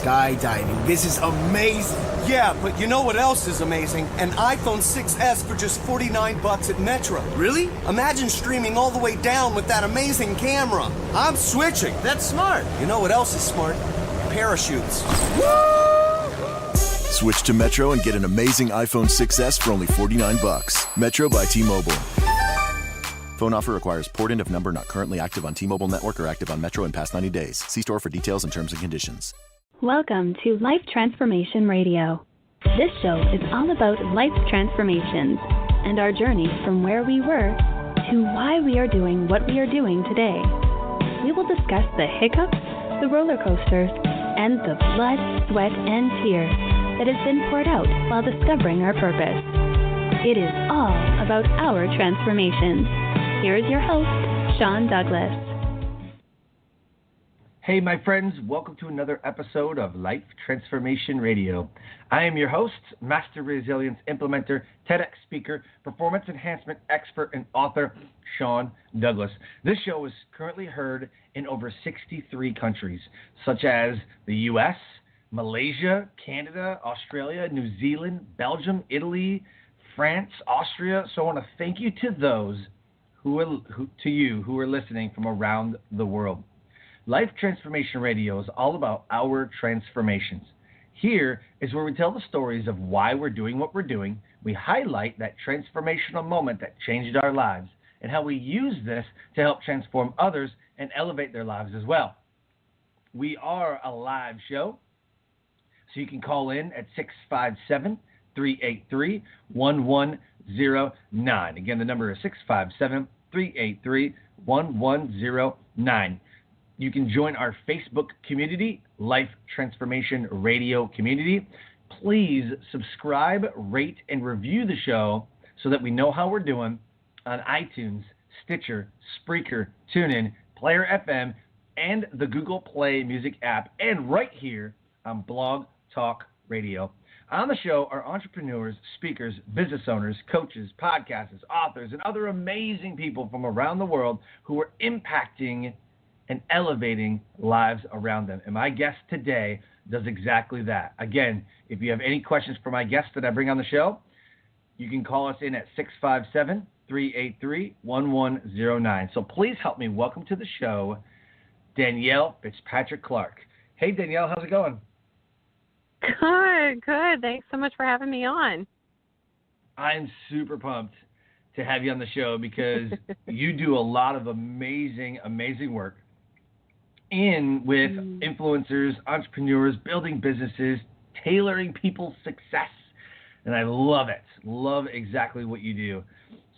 skydiving. This is amazing. Yeah, but you know what else is amazing? An iPhone 6S for just $49 at Metro. Really? Imagine streaming all the way down with that amazing camera. I'm switching. That's smart. You know what else is smart? Parachutes. Switch to Metro and get an amazing iPhone 6S for only $49. Metro by T-Mobile. Phone offer requires port-in of number not currently active on T-Mobile network or active on Metro in past 90 days. See store for details and terms and conditions. Welcome to Life Transformation Radio. This show is all about life transformations and our journey from where we were to why we are doing what we are doing today. We will discuss the hiccups, the roller coasters, and the blood, sweat, and tears that has been poured out while discovering our purpose. It is all about our transformations. Here is your host, Sean Douglas. Hey, my friends, welcome to another episode of Life Transformation Radio. I am your host, Master Resilience Implementer, TEDx speaker, performance enhancement expert, and author, Sean Douglas. This show is currently heard in over 63 countries, such as the U.S., Malaysia, Canada, Australia, New Zealand, Belgium, Italy, France, Austria. So I want to thank you to those who are listening from around the world. Life Transformation Radio is all about our transformations. Here is where we tell the stories of why we're doing what we're doing. We highlight that transformational moment that changed our lives and how we use this to help transform others and elevate their lives as well. We are a live show, so you can call in at 657-383-1109. Again, the number is 657-383-1109. You can join our Facebook community, Life Transformation Radio Community. Please subscribe, rate, and review the show so that we know how we're doing on iTunes, Stitcher, Spreaker, TuneIn, Player FM, and the Google Play Music app, and right here on Blog Talk Radio. On the show are entrepreneurs, speakers, business owners, coaches, podcasters, authors, and other amazing people from around the world who are impacting and elevating lives around them. And my guest today does exactly that. Again, if you have any questions for my guests that I bring on the show, you can call us in at 657-383-1109. So please help me welcome to the show, Danielle Fitzpatrick Clark. Hey, Danielle, how's it going? Good. Thanks so much for having me on. I'm super pumped to have you on the show because you do a lot of amazing work with influencers, entrepreneurs, building businesses, tailoring people's success. And I love it. Love exactly what you do.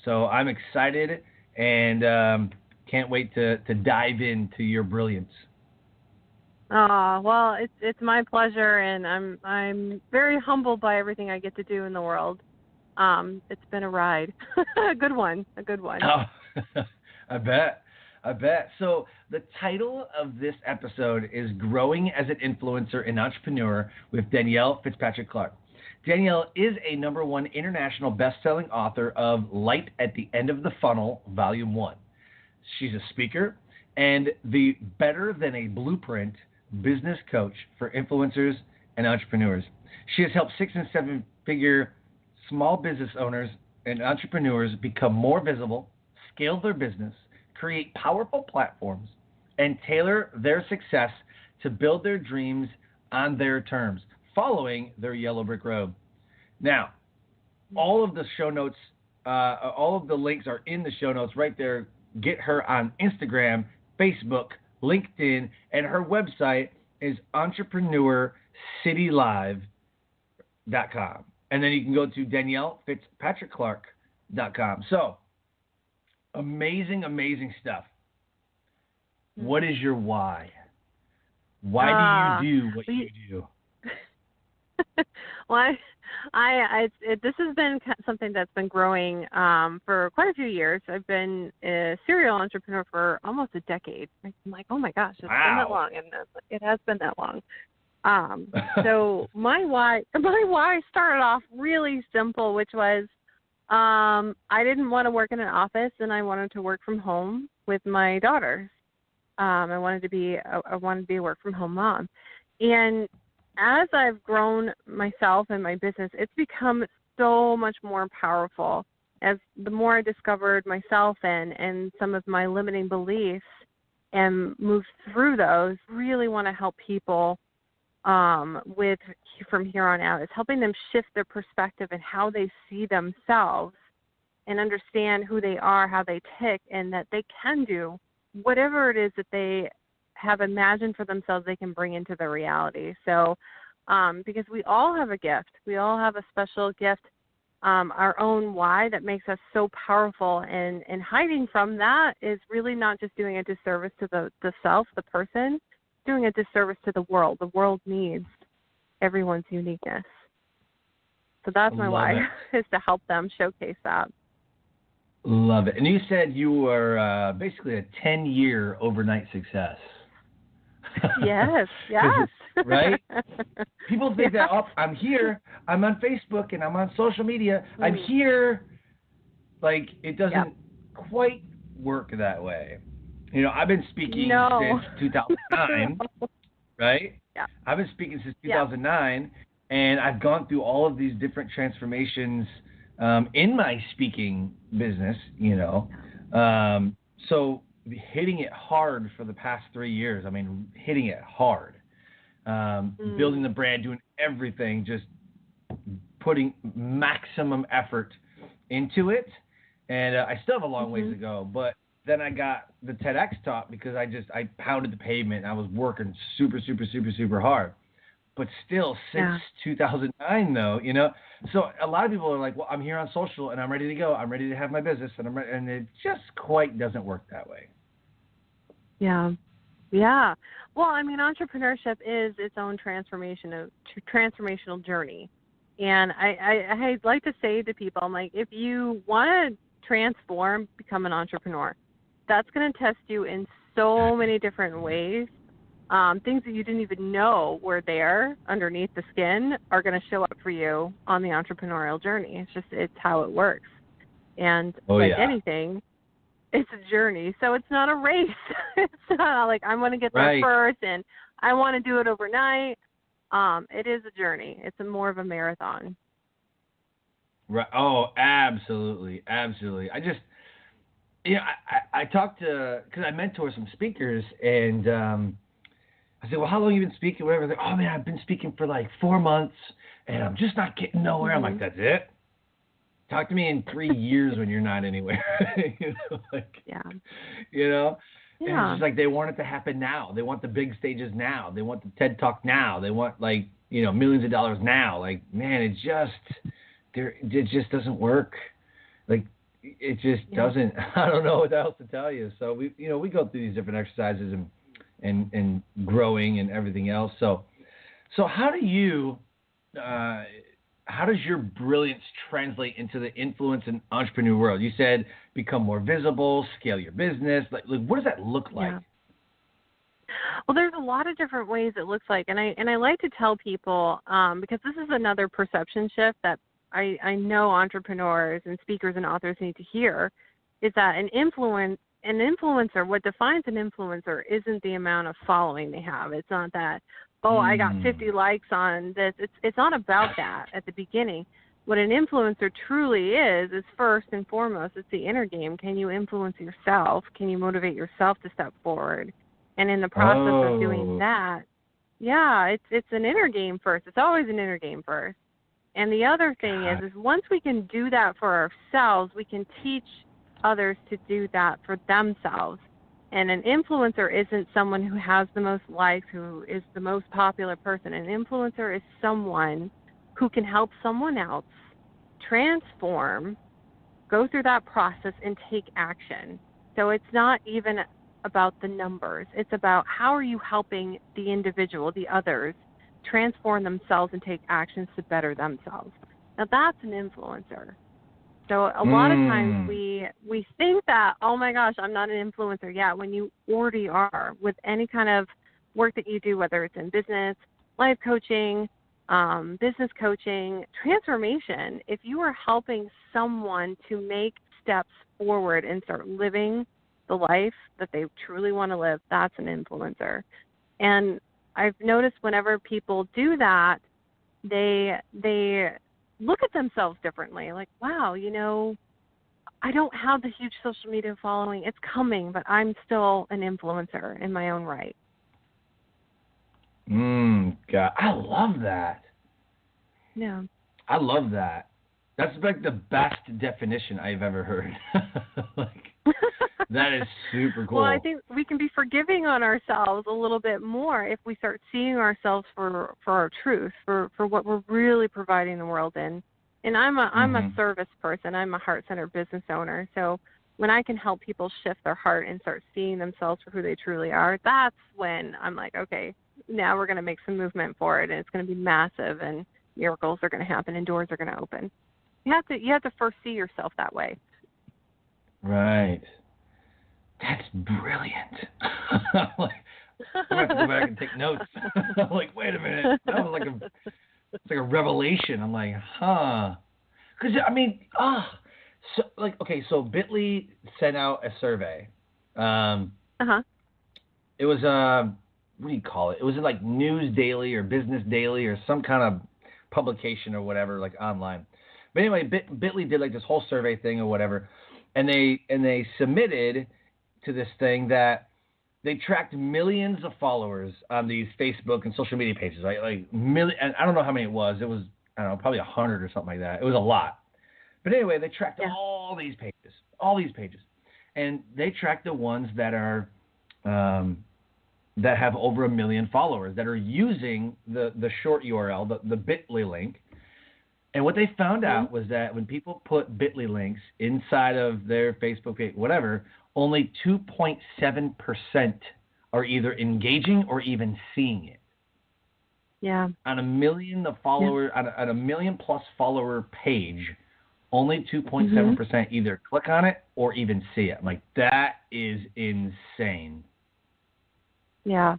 So I'm excited and can't wait to dive into your brilliance. Oh, well, it's my pleasure, and I'm very humbled by everything I get to do in the world. It's been a ride. A good one. Oh, I bet. So the title of this episode is Growing as an Influencer and Entrepreneur with Danielle Fitzpatrick Clark. Danielle is a #1 international best-selling author of Light at the End of the Funnel, Volume 1. She's a speaker and the Better Than a Blueprint business coach for influencers and entrepreneurs. She has helped 6- and 7-figure small business owners and entrepreneurs become more visible, scale their business, create powerful platforms, and tailor their success to build their dreams on their terms, following their yellow brick road. Now, all of the show notes, all of the links are in the show notes right there. Get her on Instagram, Facebook, LinkedIn, and her website is entrepreneurcitylive.com. And then you can go to DanielleFitzpatrickClark.com. So, amazing stuff. What is your why? Why do you do what you do? Well, this has been something that's been growing for quite a few years. I've been a serial entrepreneur for almost a decade. I'm like, oh my gosh, it's been that long, and it has been that long. So my why started off really simple, which was I didn't want to work in an office, and I wanted to work from home with my daughters. I wanted to be a work from home mom, and as I've grown myself and my business, it's become so much more powerful. As the more I discovered myself and some of my limiting beliefs and moved through those, really want to help people with from here on out. Is helping them shift their perspective and how they see themselves and understand who they are, how they tick, and that they can do whatever it is that they have imagined for themselves they can bring into their reality. So because we all have a gift. We all have a special gift, our own why that makes us so powerful. And hiding from that is really not just doing a disservice to the self, the person, doing a disservice to the world. The world needs everyone's uniqueness. So that's my why, is to help them showcase that. Love it. And you said you were basically a 10-year overnight success. Yes. Right? People think that, I'm here, I'm on Facebook, and I'm on social media. I'm here. Like, it doesn't quite work that way. You know, I've been speaking since 2009, right? Yeah. I've been speaking since 2009, and I've gone through all of these different transformations in my speaking business, you know. So hitting it hard for the past 3 years. I mean, hitting it hard. Building the brand, doing everything, just putting maximum effort into it. And I still have a long ways to go. But then I got the TEDx talk because I pounded the pavement. And I was working super, super, super, super hard. But still, since 2009, though, you know, so a lot of people are like, well, I'm here on social and I'm ready to go. I'm ready to have my business. And it just quite doesn't work that way. Yeah. Yeah. Well, I mean, entrepreneurship is its own transformational journey. And I like to say to people, I'm like, if you want to transform, become an entrepreneur. That's going to test you in so many different ways. Things that you didn't even know were there underneath the skin are going to show up for you on the entrepreneurial journey. It's how it works. And anything, it's a journey. So it's not a race. It's not like I'm going to get there first and I want to do it overnight. It is a journey. It's more of a marathon. Right. Oh, absolutely. Absolutely. I just, I talked to, because I mentor some speakers, and I said, well, how long have you been speaking? Whatever. They're like, oh, man, I've been speaking for like 4 months, and I'm just not getting nowhere. I'm like, that's it? Talk to me in 3 years when you're not anywhere. You know, And it's just like they want it to happen now. They want the big stages now. They want the TED Talk now. They want, like, millions of dollars now. Like, man, it just doesn't work. Like, it just doesn't. I don't know what else to tell you. So we go through these different exercises and growing and everything else. So how do you, how does your brilliance translate into the influence and entrepreneur world? You said become more visible, scale your business. Like what does that look like? Yeah. Well, there's a lot of different ways it looks like, and I like to tell people because this is another perception shift that I know entrepreneurs and speakers and authors need to hear, is that an influencer, what defines an influencer isn't the amount of following they have. It's not that, I got 50 likes on this. It's not about that at the beginning. What an influencer truly is first and foremost, it's the inner game. Can you influence yourself? Can you motivate yourself to step forward? And in the process of doing that, it's an inner game first. It's always an inner game first. And the other thing is once we can do that for ourselves, we can teach others to do that for themselves. And an influencer isn't someone who has the most likes, who is the most popular person. An influencer is someone who can help someone else transform, go through that process, and take action. So it's not even about the numbers. It's about how are you helping the individual, the others, transform themselves and take actions to better themselves. Now that's an influencer. So a lot of times we think that, oh my gosh, I'm not an influencer. Yeah, when you already are with any kind of work that you do, whether it's in business, life coaching, business coaching, transformation, if you are helping someone to make steps forward and start living the life that they truly want to live, that's an influencer. And I've noticed whenever people do that, they look at themselves differently. Like, wow, I don't have the huge social media following. It's coming, but I'm still an influencer in my own right. God, I love that. Yeah. I love that. That's like the best definition I've ever heard. That is super cool. Well, I think we can be forgiving on ourselves a little bit more if we start seeing ourselves for our truth, for what we're really providing the world in. And I'm a service person. I'm a heart-centered business owner. So when I can help people shift their heart and start seeing themselves for who they truly are, that's when I'm like, okay, now we're going to make some movement for it, and it's going to be massive, and miracles are going to happen, and doors are going to open. You have to first see yourself that way. Right. That's brilliant. I'm going to have to go back and take notes. I'm like, wait a minute. That was it's like a revelation. I'm like, huh. Because, so Bitly sent out a survey. It was, what do you call it? It was in like News Daily or Business Daily or some kind of publication or whatever, like online. But anyway, Bitly did like this whole survey thing or whatever, and they submitted to this thing that they tracked millions of followers on these Facebook and social media pages, right? Like million, and I don't know how many it was. It was, I don't know, probably 100 or something like that. It was a lot. But anyway, they tracked all these pages, and they tracked the ones that are that have over 1 million followers that are using the short URL, the Bitly link. And what they found out was that when people put Bitly links inside of their Facebook page, whatever, only 2.7% are either engaging or even seeing it. Yeah. On 1 million follower, on a 1 million plus follower page, only 2.7% either click on it or even see it. I'm like, that is insane. Yeah.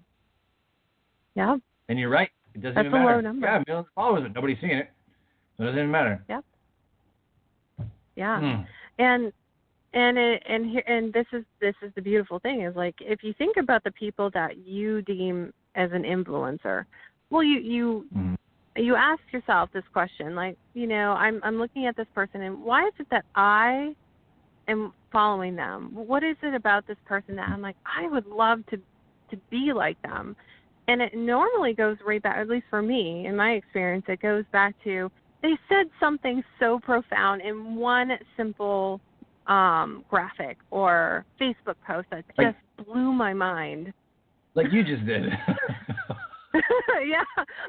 Yeah. And you're right. It doesn't That's even matter. That's a low number. Yeah, 1 million followers, but nobody's seeing it. So it doesn't even matter. Yep. Yeah. And this is the beautiful thing is, like, if you think about the people that you deem as an influencer, well, you ask yourself this question, like, I'm looking at this person, and why is it that I am following them? What is it about this person that I'm like, I would love to be like them? And it normally goes right back, at least for me, in my experience, it goes back to they said something so profound in one simple graphic or Facebook post that just blew my mind. Like you just did. Yeah,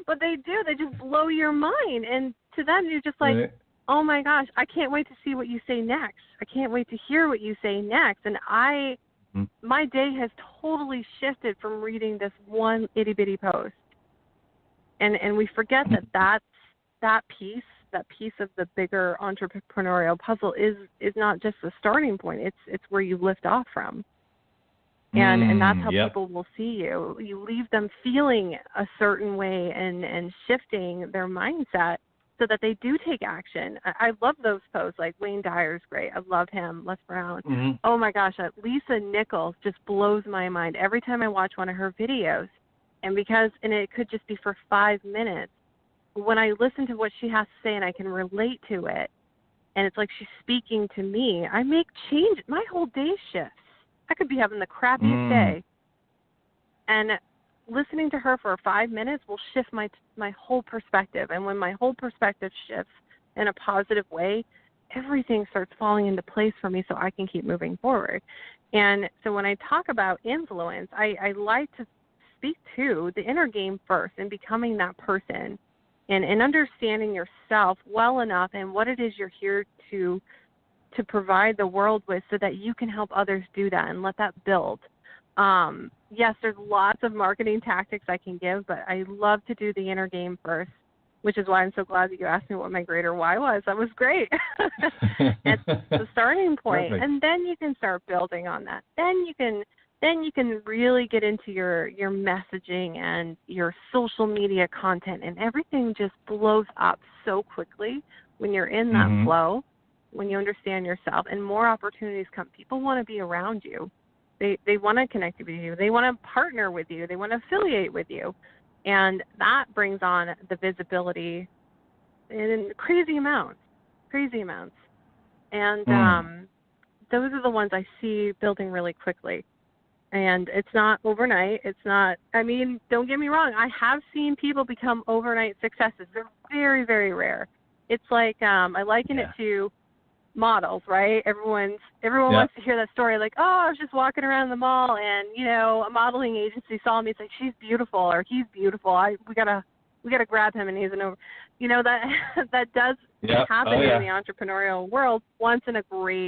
but they do. They just blow your mind. And to them, you're just like, oh, my gosh, I can't wait to see what you say next. I can't wait to hear what you say next. And my day has totally shifted from reading this one itty-bitty post. And we forget that piece of the bigger entrepreneurial puzzle is not just the starting point. It's where you lift off from. And that's how people will see you. You leave them feeling a certain way and shifting their mindset so that they do take action. I love those posts. Like Wayne Dyer's great. I love him. Les Brown. Oh, my gosh. Lisa Nichols just blows my mind every time I watch one of her videos. And it could just be for 5 minutes. When I listen to what she has to say and I can relate to it, and it's like she's speaking to me, I make change. My whole day shifts. I could be having the crappiest day, and listening to her for 5 minutes will shift my whole perspective. And when my whole perspective shifts in a positive way, everything starts falling into place for me so I can keep moving forward. And so when I talk about influence, I like to speak to the inner game first and becoming that person and understanding yourself well enough and what it is you're here to provide the world with so that you can help others do that and let that build. Yes, there's lots of marketing tactics I can give, but I love to do the inner game first, which is why I'm so glad that you asked me what my greater why was. That was great. It's the starting point. Perfect. And then you can start building on that. Then you can really get into your messaging and your social media content, and everything just blows up so quickly when you're in that flow, when you understand yourself, and more opportunities come. People want to be around you. They want to connect with you. They want to partner with you. They want to affiliate with you. And that brings on the visibility in crazy amounts. And those are the ones I see building really quickly. And it's not overnight. It's not, I mean, don't get me wrong. I have seen people become overnight successes. They're very, very rare. It's like, I liken it to models, right? Everyone wants to hear that story. Like, oh, I was just walking around the mall and, you know, a modeling agency saw me. It's like, she's beautiful or he's beautiful. We gotta grab him and he's an over. You know, that does happen in the entrepreneurial world once in a blue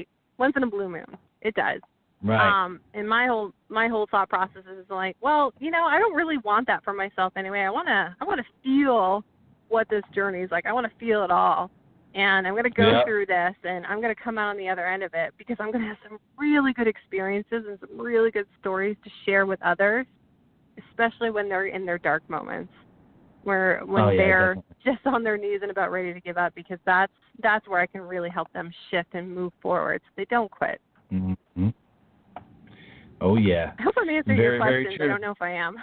moon. It does. Right. And my whole thought process is like, well, you know, I don't really want that for myself anyway. I want to feel what this journey is like. I want to feel it all. And I'm going to go through this and I'm going to come out on the other end of it because I'm going to have some really good experiences and some really good stories to share with others, especially when they're in their dark moments, when they're just on their knees and about ready to give up, because that's where I can really help them shift and move forward so they don't quit. Mm-hmm. Oh, yeah. I hope I'm answering your questions. Very true. I don't know if I am.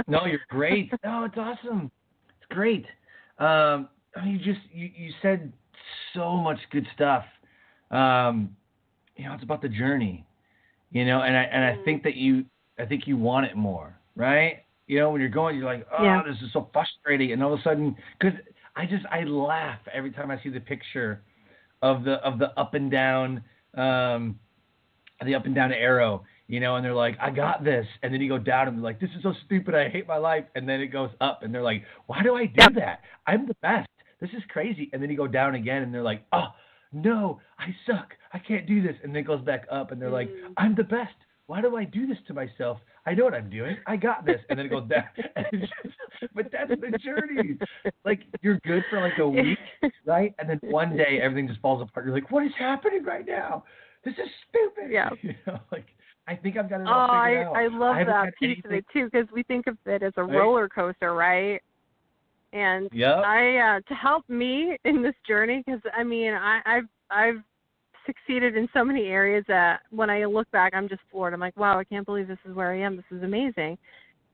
No, you're great. No, it's awesome. It's great. I mean, you said so much good stuff. You know, it's about the journey. You know, and I think that you want it more, right? You know, when you're going, you're like, oh, this is so frustrating, and all of a sudden, because I laugh every time I see the picture of the up and down, the up and down arrow. You know, and they're like, I got this. And then you go down and they're like, this is so stupid. I hate my life. And then it goes up and they're like, why do I do that? I'm the best. This is crazy. And then you go down again and they're like, oh, no, I suck. I can't do this. And then it goes back up and they're like, I'm the best. Why do I do this to myself? I know what I'm doing. I got this. And then it goes down. But that's the journey. Like, you're good for like a week, right? And then one day everything just falls apart. You're like, what is happening right now? This is stupid. Yeah. You know, like, I think I've got it all figured out. I love that piece of it too, because we think of it as a roller coaster, right? And to help me in this journey, because I mean, I've succeeded in so many areas that when I look back, I'm just floored. I'm like, wow, I can't believe this is where I am. This is amazing.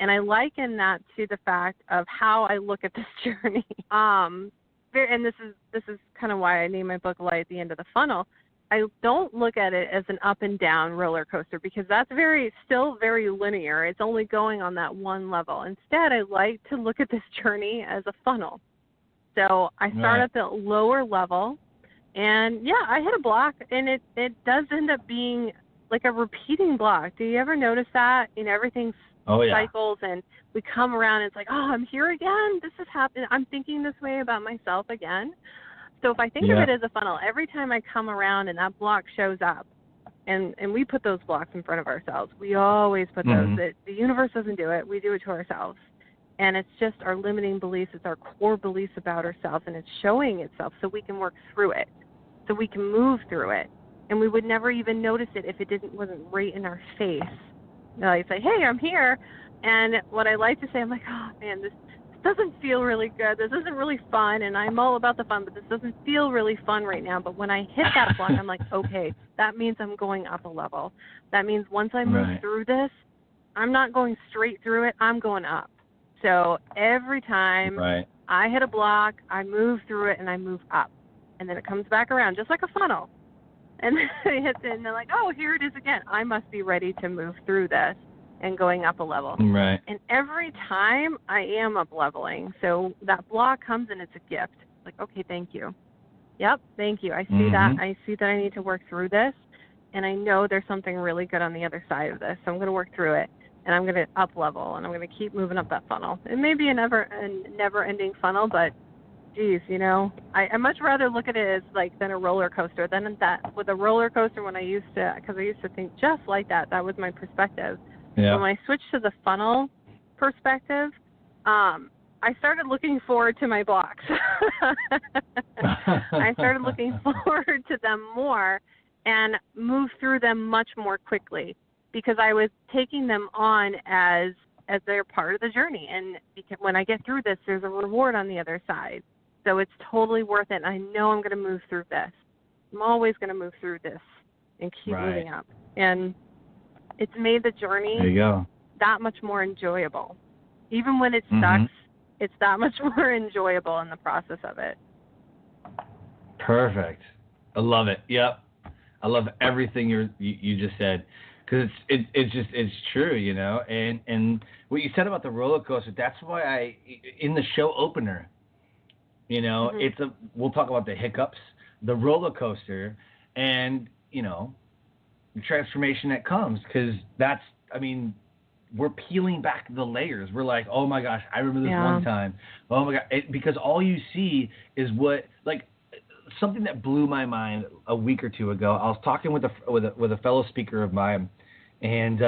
And I liken that to the fact of how I look at this journey. And this is kind of why I named my book Light at the End of the Funnel. I don't look at it as an up and down roller coaster because that's still very linear. It's only going on that one level. Instead, I like to look at this journey as a funnel. So I start at the lower level, and I hit a block, and it does end up being like a repeating block. Do you ever notice that? You know, everything cycles, and we come around, and it's like, oh, I'm here again. This is happening. I'm thinking this way about myself again. So if I think of it as a funnel, every time I come around and that block shows up, and we put those blocks in front of ourselves. We always put those. The universe doesn't do it. We do it to ourselves. And it's just our limiting beliefs. It's our core beliefs about ourselves, and it's showing itself so we can work through it, so we can move through it. And we would never even notice it if it wasn't right in our face. You know, like say, hey, I'm here. And what I like to say, I'm like, oh, man, this doesn't feel really good. This isn't really fun, and I'm all about the fun, but this doesn't feel really fun right now. But when I hit that block, I'm like, okay, that means I'm going up a level. That means once I move through this, I'm not going straight through it. I'm going up. So every time I hit a block, I move through it, and I move up. And then it comes back around, just like a funnel. And then it hits it, and they're like, oh, here it is again. I must be ready to move through this and going up a level. Right. And every time I am up leveling. So that block comes and it's a gift. Like, okay, thank you. Yep, thank you. I see that. I see that I need to work through this. And I know there's something really good on the other side of this. So I'm going to work through it. And I'm going to up level. And I'm going to keep moving up that funnel. It may be a never-ending funnel, but geez, you know, I much rather look at it as like than a roller coaster. Than that with a roller coaster because I used to think just like that. That was my perspective. Yeah. When I switched to the funnel perspective, I started looking forward to my blocks. I started looking forward to them more and moved through them much more quickly because I was taking them on as they're part of the journey. And because when I get through this, there's a reward on the other side. So it's totally worth it. I know I'm going to move through this. I'm always going to move through this and keep moving up. And it's made the journey that much more enjoyable. Even when it sucks, it's that much more enjoyable in the process of it. Perfect. I love it. Yep. I love everything you just said, because it's true, you know. And what you said about the roller coaster, that's why in the show opener, you know, we'll talk about the hiccups, the roller coaster, and you know, the transformation that comes, because we're peeling back the layers. We're like, oh my gosh, I remember this one time. Oh my God, because all you see is something that blew my mind a week or two ago. I was talking with a fellow speaker of mine, and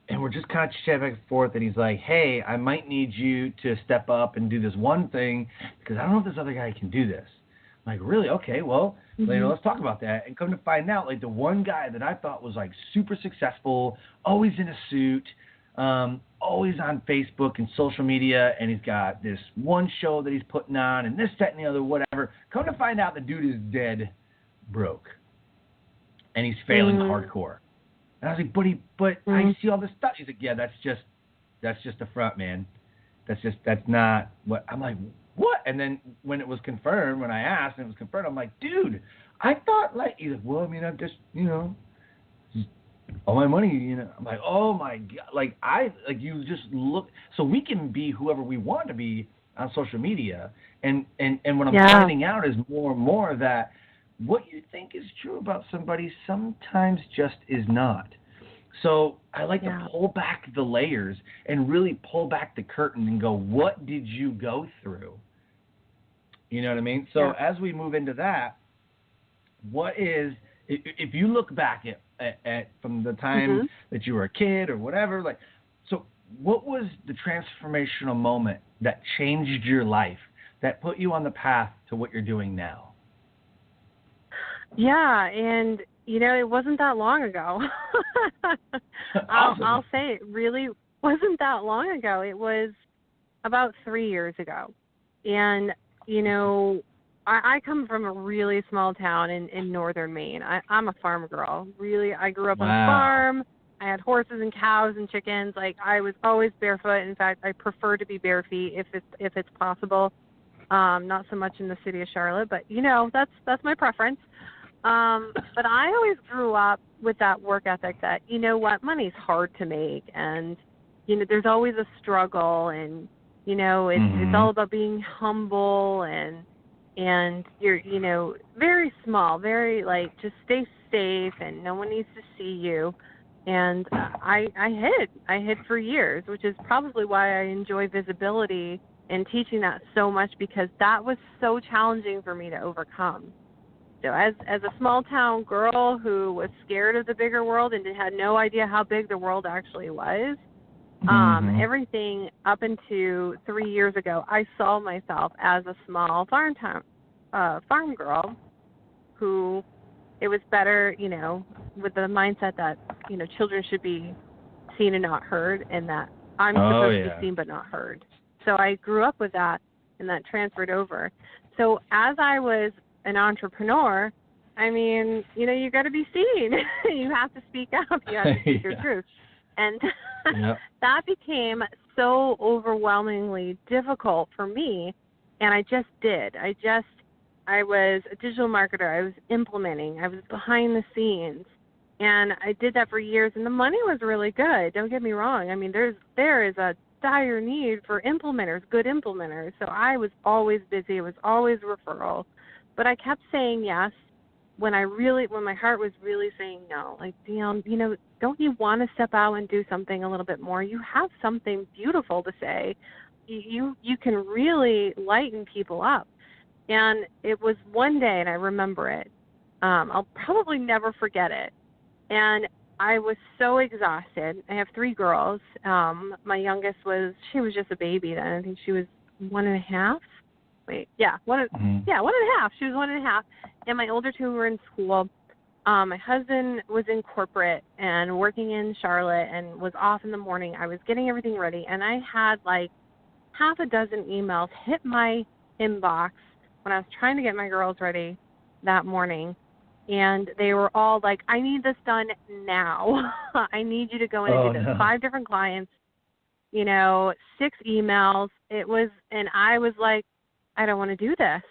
we're just kind of chatting back and forth. And he's like, "Hey, I might need you to step up and do this one thing, because I don't know if this other guy can do this." I'm like, really? Okay, well, let's talk about that. And come to find out, like, the one guy that I thought was like super successful, always in a suit, always on Facebook and social media, and he's got this one show that he's putting on, and this, that, and the other, whatever. Come to find out, the dude is dead broke, and he's failing hardcore. And I was like, but I see all this stuff. He's like, yeah, that's just the front, man. That's not what. I'm like, what? And then when it was confirmed, when I asked and it was confirmed, I'm like, dude, I thought, like, he's like, well, I mean, I'm just, you know, all my money, you know. I'm like, oh my God, you just look. So we can be whoever we want to be on social media, and what I'm finding out is more and more that what you think is true about somebody sometimes just is not. So I like to pull back the layers and really pull back the curtain and go, what did you go through? You know what I mean? So as we move into that, what is, if you look back at from the time that you were a kid or whatever, like, so what was the transformational moment that changed your life, that put you on the path to what you're doing now? Yeah, and you know, it wasn't that long ago. Awesome. I'll say it really wasn't that long ago. It was about 3 years ago. And, you know, I come from a really small town in northern Maine. I'm a farm girl. Really, I grew up on a farm. I had horses and cows and chickens. Like, I was always barefoot. In fact, I prefer to be bare feet if it's possible. Not so much in the city of Charlotte, but you know, that's my preference. But I always grew up with that work ethic that, you know what, money's hard to make, and you know, there's always a struggle, and you know, it's all about being humble, and you're, you know, very small, very like, just stay safe, and no one needs to see you. And I hid for years, which is probably why I enjoy visibility and teaching that so much, because that was so challenging for me to overcome. So as a small town girl who was scared of the bigger world and had no idea how big the world actually was, everything up into 3 years ago, I saw myself as a small farm girl who, it was better, you know, with the mindset that, you know, children should be seen and not heard, and that I'm supposed to be seen but not heard. So I grew up with that, and that transferred over. So as I was an entrepreneur, I mean, you know, you got to be seen. You have to speak up. You have to speak your truth. And that became so overwhelmingly difficult for me, and I just did. I was a digital marketer. I was implementing. I was behind the scenes, and I did that for years, and the money was really good. Don't get me wrong. I mean, there is a dire need for implementers, good implementers. So I was always busy. It was always referral. But I kept saying yes when my heart was really saying no. Like, Danielle, you know, don't you want to step out and do something a little bit more? You have something beautiful to say. You can really lighten people up. And it was one day, and I remember it. I'll probably never forget it. And I was so exhausted. I have 3 girls. My youngest she was just a baby then. I think she was 1.5. One and a half. She was 1.5. And my older 2 were in school. My husband was in corporate and working in Charlotte and was off in the morning. I was getting everything ready, and I had like half a dozen emails hit my inbox when I was trying to get my girls ready that morning. And they were all like, I need this done now. I need you to go in and do this. 5 different clients. 6 emails. And I was like, I don't want to do this.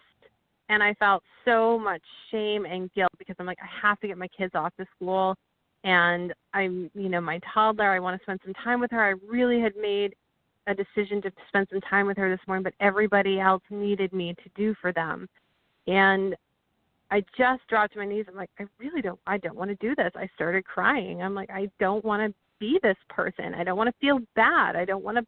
And I felt so much shame and guilt because I'm like, I have to get my kids off to school. And I'm, my toddler, I want to spend some time with her. I really had made a decision to spend some time with her this morning, but everybody else needed me to do for them. And I just dropped to my knees. I'm like, I don't want to do this. I started crying. I'm like, I don't want to be this person. I don't want to feel bad. I don't want to,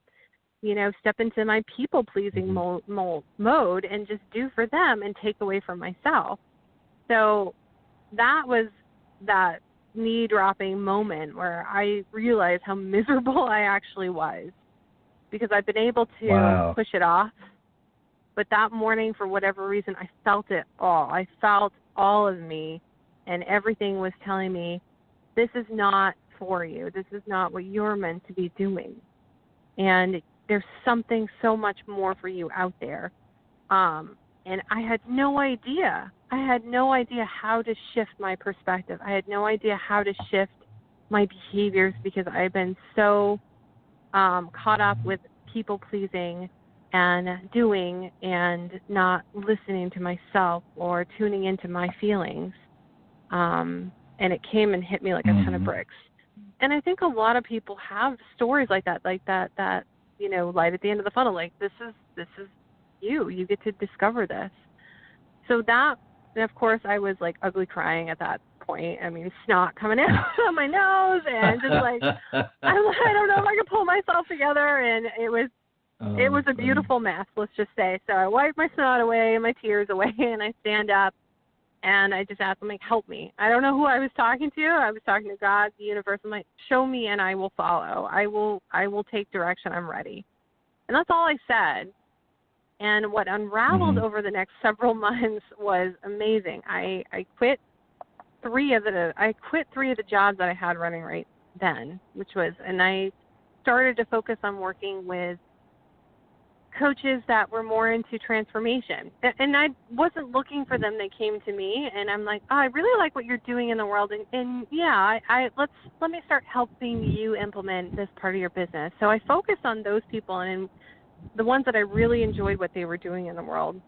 step into my people-pleasing mode and just do for them and take away from myself. So that was that knee-dropping moment where I realized how miserable I actually was, because I've been able to push it off. But that morning, for whatever reason, I felt it all. I felt all of me, and everything was telling me, this is not for you. This is not what you're meant to be doing. And there's something so much more for you out there. And I had no idea. I had no idea how to shift my perspective. I had no idea how to shift my behaviors because I've been so caught up with people pleasing and doing and not listening to myself or tuning into my feelings. And it came and hit me like a ton of bricks. And I think a lot of people have stories like that light at the end of the funnel. Like, this is you get to discover this. So that, and of course, I was like ugly crying at that point. I mean, snot coming out of my nose and just like, I don't know if I could pull myself together. And it was a beautiful mess, let's just say. So I wiped my snot away, my tears away, and I stand up and I just asked them, like, help me. I don't know who I was talking to. I was talking to God, the universe. I'm like, show me and I will follow. I will take direction. I'm ready. And that's all I said. And what unraveled over the next several months was amazing. I quit 3 of the jobs that I had running right then, and I started to focus on working with coaches that were more into transformation. And I wasn't looking for them. They came to me, and I'm like, oh, I really like what you're doing in the world. And yeah, let me start helping you implement this part of your business. So I focused on those people and the ones that I really enjoyed what they were doing in the world.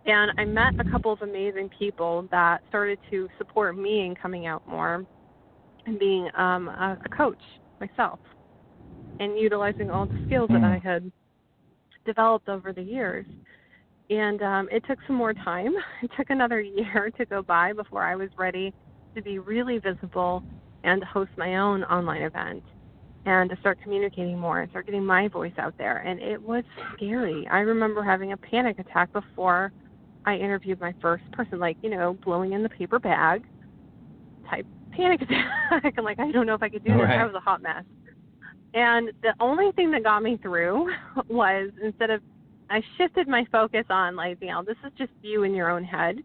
And I met a couple of amazing people that started to support me in coming out more and being a coach myself and utilizing all the skills that I had developed over the years. And it took some more time. It took another year to go by before I was ready to be really visible and to host my own online event and to start communicating more and start getting my voice out there. And it was scary. I remember having a panic attack before I interviewed my first person, like, blowing in the paper bag type panic attack. I'm like, I don't know if I could do this. I was a hot mess. And the only thing that got me through was, I shifted my focus on, like, this is just you in your own head.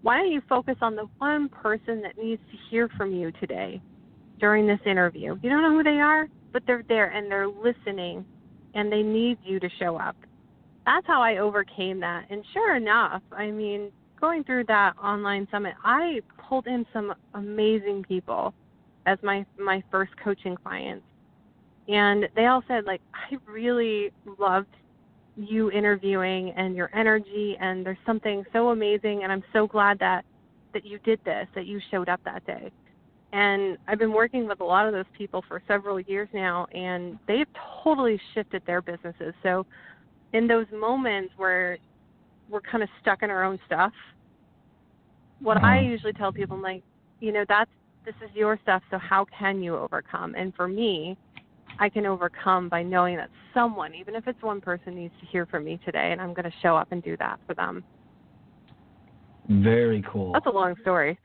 Why don't you focus on the one person that needs to hear from you today during this interview? You don't know who they are, but they're there and they're listening and they need you to show up. That's how I overcame that. And sure enough, I mean, going through that online summit, I pulled in some amazing people as my first coaching clients. And they all said, like, I really loved you interviewing and your energy, and there's something so amazing, and I'm so glad that you did this, that you showed up that day. And I've been working with a lot of those people for several years now, and they've totally shifted their businesses. So in those moments where we're kind of stuck in our own stuff, what I usually tell people, I'm like, this is your stuff, so how can you overcome? And for me, I can overcome by knowing that someone, even if it's one person, needs to hear from me today, and I'm going to show up and do that for them. Very cool. That's a long story.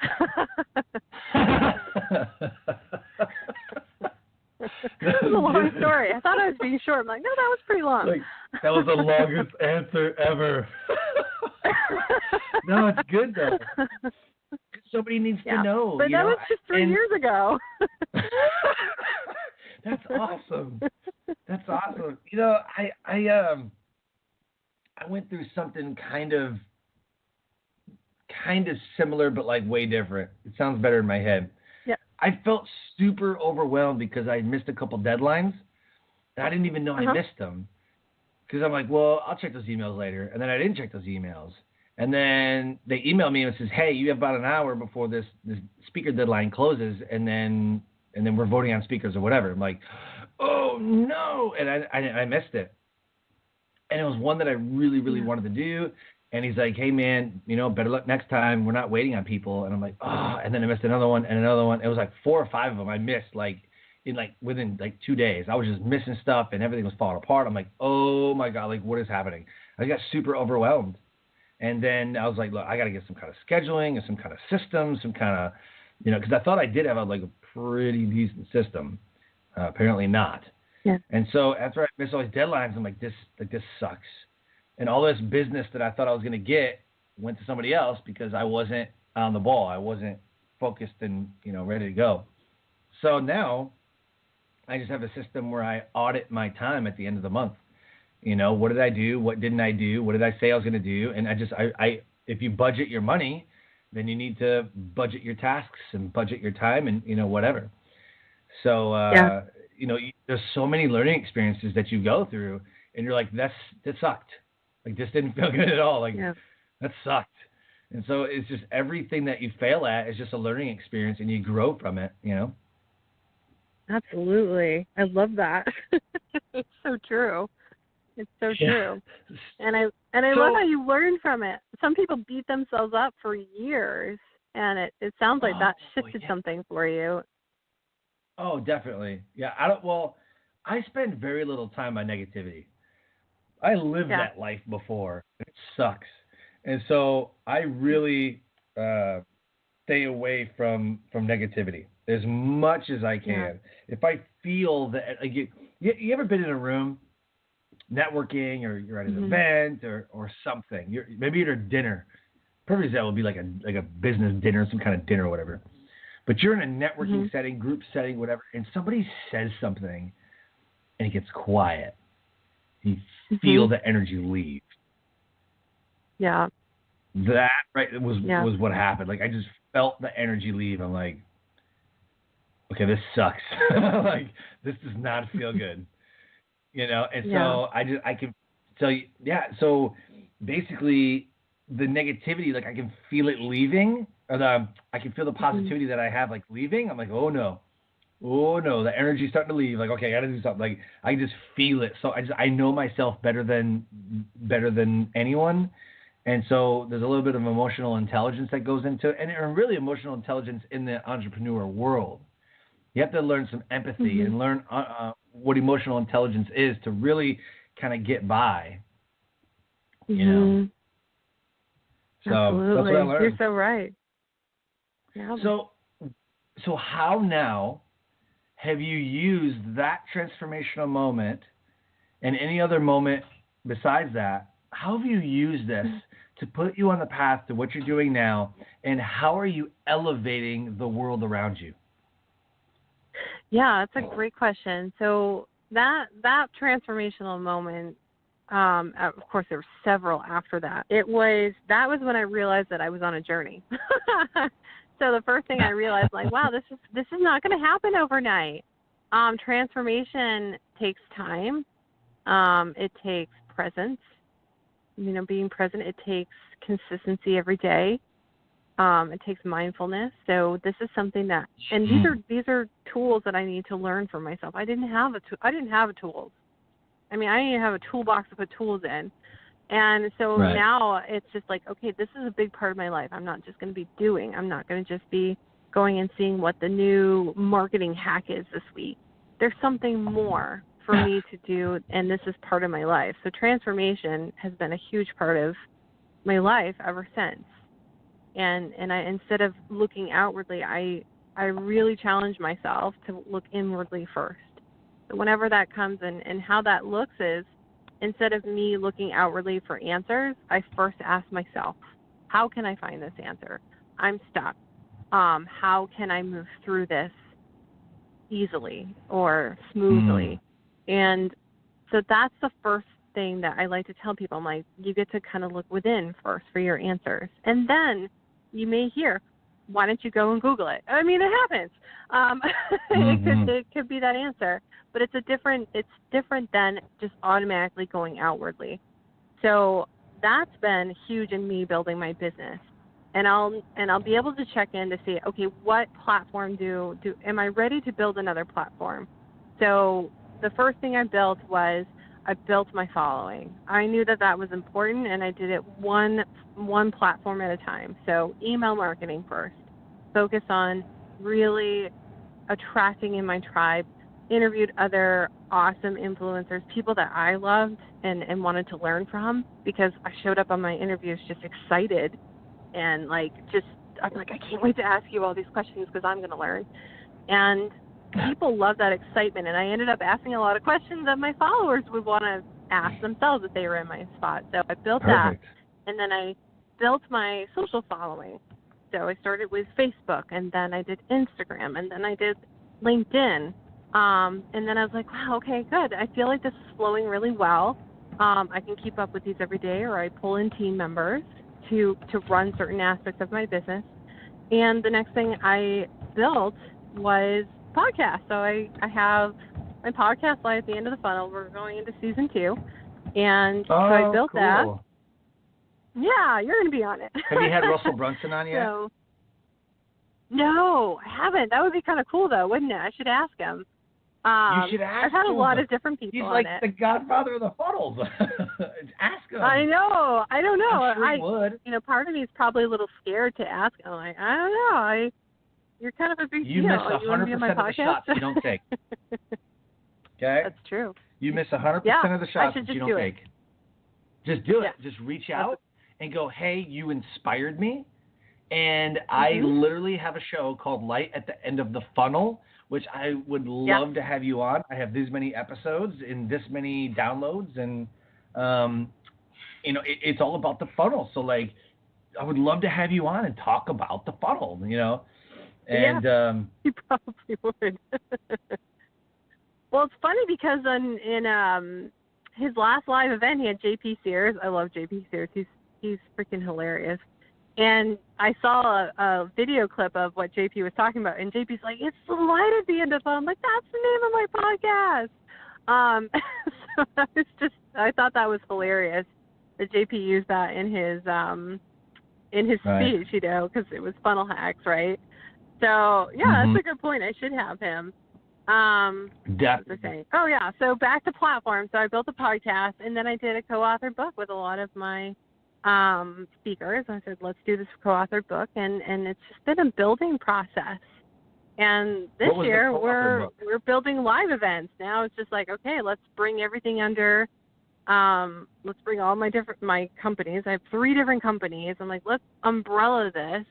That's a long story. I thought I was being short. I'm like, no, that was pretty long. That was the longest answer ever. No, it's good, though. Somebody needs to know. But that was just 3 years ago. That's awesome. That's awesome. I went through something kind of similar, but like way different. It sounds better in my head. Yeah. I felt super overwhelmed because I missed a couple deadlines. And I didn't even know I missed them. Because I'm like, well, I'll check those emails later. And then I didn't check those emails. And then they email me and it says, hey, you have about an hour before this speaker deadline closes, and then we're voting on speakers or whatever. I'm like, oh, no. And I missed it. And it was one that I really, really wanted to do. And he's like, hey, man, better luck next time. We're not waiting on people. And I'm like, oh. And then I missed another one and another one. It was like 4 or 5 of them I missed, within 2 days. I was just missing stuff and everything was falling apart. I'm like, oh, my God, what is happening? I got super overwhelmed. And then I was like, look, I got to get some kind of scheduling and some kind of system, some kind of, because I thought I did have a pretty decent system. Apparently not. Yeah. And so after I missed all these deadlines, I'm like, this sucks. And all this business that I thought I was going to get went to somebody else because I wasn't on the ball. I wasn't focused and, ready to go. So now I just have a system where I audit my time at the end of the month. What did I do? What didn't I do? What did I say I was going to do? And I if you budget your money, then you need to budget your tasks and budget your time and, whatever. So, there's so many learning experiences that you go through and you're like, that sucked. This didn't feel good at all. That sucked. And so it's just everything that you fail at is just a learning experience and you grow from it, Absolutely. I love that. It's so true. It's so true. And I love how you learn from it. Some people beat themselves up for years, and it sounds like that shifted something for you. Oh, definitely. Yeah. I spend very little time on negativity. I lived that life before. It sucks. And so I really stay away from negativity as much as I can. Yeah. If I feel that, you ever been in a room networking, or you're at an event or something? Maybe you're at dinner. Perfect example would be like a business dinner, some kind of dinner or whatever. But you're in a networking setting, group setting, whatever, and somebody says something and it gets quiet. You feel the energy leave. Yeah. That was what happened. I just felt the energy leave. I'm like, okay, this sucks. This does not feel good. And so I can tell you, so basically the negativity, I can feel it leaving, or I can feel the positivity that I have leaving. I'm like, oh no, the energy's starting to leave. Okay, I gotta do something. I just feel it. So I know myself better than anyone. And so there's a little bit of emotional intelligence that goes into it, and really emotional intelligence in the entrepreneur world. You have to learn some empathy and learn what emotional intelligence is to really kind of get by. So absolutely. That's what I learned. You're so right. Yeah. So how now have you used that transformational moment and any other moment besides that? How have you used this to put you on the path to what you're doing now, and how are you elevating the world around you? Yeah, that's a great question. So that transformational moment, of course, there were several after that. That was when I realized that I was on a journey. So the first thing I realized, wow, this is not going to happen overnight. Transformation takes time. It takes presence. Being present. It takes consistency every day. It takes mindfulness. So this is something that, and these are tools that I need to learn for myself. I didn't have tools. I didn't have a toolbox to put tools in. And so now it's just okay, this is a big part of my life. I'm not just going to be doing. I'm not going to just be going and seeing what the new marketing hack is this week. There's something more for me to do, and this is part of my life. So transformation has been a huge part of my life ever since. And I, instead of looking outwardly, I really challenge myself to look inwardly first. So whenever that comes in, and how that looks is, instead of me looking outwardly for answers, I first ask myself, how can I find this answer? I'm stuck. How can I move through this easily or smoothly? And so that's the first thing that I like to tell people. I'm like, you get to kind of look within first for your answers. And then you may hear, why don't you go and Google it? It happens. It could be that answer. but it's different than just automatically going outwardly. So that's been huge in me building my business. And I'll be able to check in to see, okay, what platform am I ready to build another platform? So the first thing I built was I built my following. I knew that was important, and I did it one platform at a time. So email marketing first. Focus on really attracting in my tribe. Interviewed other awesome influencers, people that I loved and wanted to learn from, because I showed up on my interviews just excited and I'm like, I can't wait to ask you all these questions because I'm going to learn. And people love that excitement, and I ended up asking a lot of questions that my followers would want to ask themselves if they were in my spot. So I built that, and then I built my social following. So I started with Facebook, and then I did Instagram, and then I did LinkedIn. And then I was like, wow, okay, good. I feel like this is flowing really well. I can keep up with these every day, or I pull in team members to run certain aspects of my business. And the next thing I built was podcast. So I have my podcast live at the end of the funnel. We're going into season 2. And so I built that. Yeah, you're going to be on it. Have you had Russell Brunson on yet? No, I haven't. That would be kind of cool, though, wouldn't it? I should ask him. You should ask him. I've had a lot of different people on it. He's like the godfather of the funnels. Ask him. I know. I don't know. I'm sure he would. You know, part of me is probably a little scared to ask him. Like, I don't know. You're kind of a big deal. You miss 100% of the shots you don't take. Okay? That's true. You miss 100% of the shots that you don't take. Just do it. Just reach out and go, hey, you inspired me. And I literally have a show called Light at the End of the Funnel, which I would love to have you on. I have this many episodes and this many downloads, and it's all about the funnel. So like, I would love to have you on and talk about the funnel, And you probably would. Well, it's funny because in his last live event, he had JP Sears. I love JP Sears. He's freaking hilarious. And I saw a video clip of what JP was talking about, and JP's like, it's the light at the end of it. I'm like, that's the name of my podcast. So I thought that was hilarious that JP used that in his speech, because it was funnel hacks, right? So, yeah, that's a good point. I should have him. Definitely. Oh, yeah. So back to platform. So I built a podcast, and then I did a co-authored book with a lot of my speakers. I said, let's do this co-authored book, and it's just been a building process. And this year we're building live events. Now it's just like, okay, let's bring everything under. Let's bring all my companies. I have 3 different companies. I'm like, let's umbrella this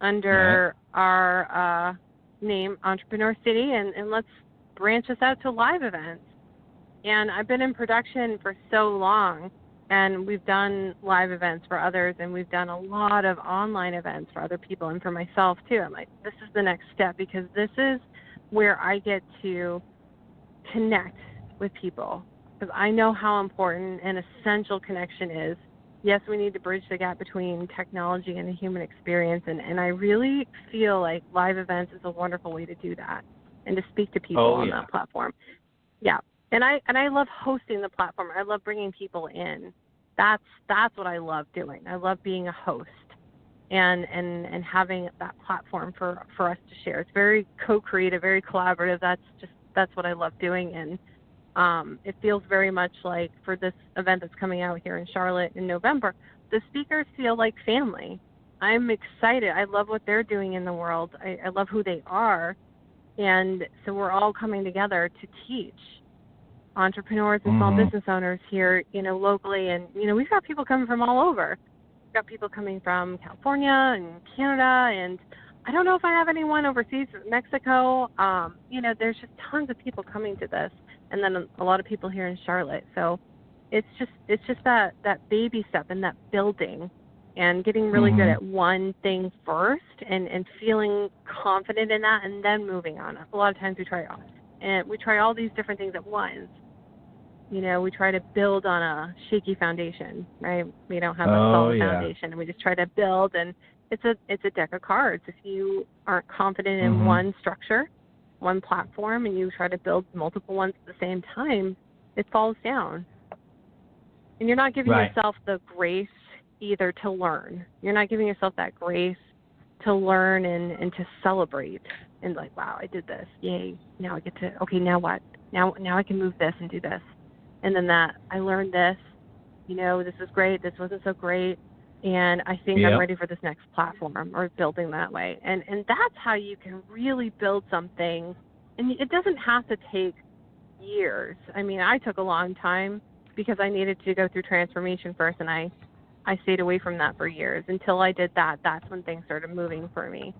under our name, Entrepreneur City, and let's branch this out to live events. And I've been in production for so long. And we've done live events for others, and we've done a lot of online events for other people and for myself, too. I'm like, this is the next step, because this is where I get to connect with people, because I know how important and essential connection is. Yes, we need to bridge the gap between technology and the human experience, and I really feel like live events is a wonderful way to do that and to speak to people on that platform. Yeah. And I love hosting the platform. I love bringing people in. That's what I love doing. I love being a host and having that platform for us to share. It's very co-creative, very collaborative. That's what I love doing. And it feels very much like, for this event that's coming out here in Charlotte in November, the speakers feel like family. I'm excited. I love what they're doing in the world. I love who they are. And so we're all coming together to teach entrepreneurs and small business owners here, locally. And, we've got people coming from all over. We've got people coming from California and Canada, and I don't know if I have anyone overseas, Mexico. There's just tons of people coming to this, and then a lot of people here in Charlotte. So it's just that baby step and that building and getting really good at one thing first and feeling confident in that, and then moving on. A lot of times we try all these different things at once. We try to build on a shaky foundation, right? We don't have a solid foundation, and we just try to build, and it's a deck of cards. If you aren't confident in one structure, one platform and you try to build multiple ones at the same time, it falls down. And you're not giving yourself the grace either to learn. You're not giving yourself that grace to learn and to celebrate and like, wow, I did this. Yay. Now I get to, okay, now what? Now I can move this and do this. And then that, I learned this, this is great. This wasn't so great. And I think I'm ready for this next platform, or building that way. And that's how you can really build something. And it doesn't have to take years. I mean, I took a long time because I needed to go through transformation first, and I stayed away from that for years. Until I did that, that's when things started moving for me.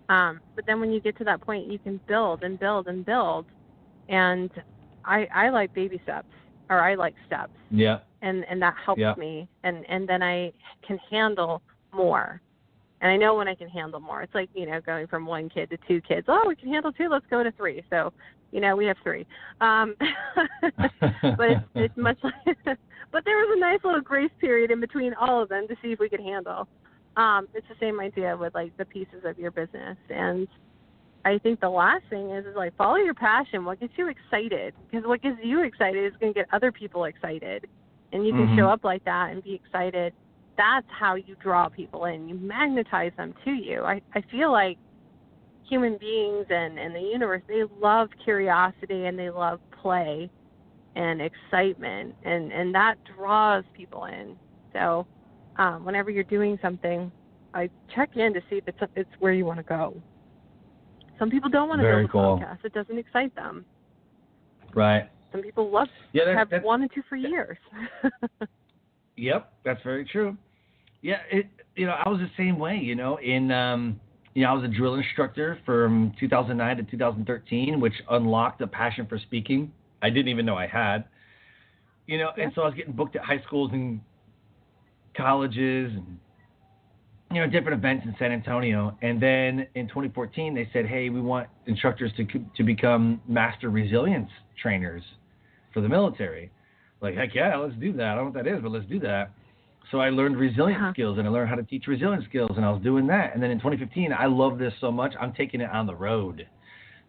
But then when you get to that point, you can build and build and build. And I like baby steps, or I like steps. Yeah. And that helps me. And then I can handle more. And I know when I can handle more. It's like, going from 1 kid to 2 kids. Oh, we can handle 2. Let's go to 3. So, we have 3. But it's much like, but there was a nice little grace period in between all of them to see if we could handle. It's the same idea with like the pieces of your business. And I think the last thing is like, follow your passion. What gets you excited? Because what gets you excited is going to get other people excited. And you can show up like that and be excited. That's how you draw people in. You magnetize them to you. I feel like human beings and the universe, they love curiosity and they love play and excitement. And that draws people in. So whenever you're doing something, I check in to see if it's where you want to go. Some people don't want to build a podcast. It doesn't excite them. Right. Some people have wanted to for years. Yep, that's very true. Yeah, I was the same way, I was a drill instructor from 2009 to 2013, which unlocked a passion for speaking I didn't even know I had. And so I was getting booked at high schools and colleges and different events in San Antonio. And then in 2014, they said, hey, we want instructors to become master resilience trainers for the military. Like, heck yeah, let's do that. I don't know what that is, but let's do that. So I learned resilience skills, and I learned how to teach resilience skills, and I was doing that. And then in 2015, I love this so much, I'm taking it on the road.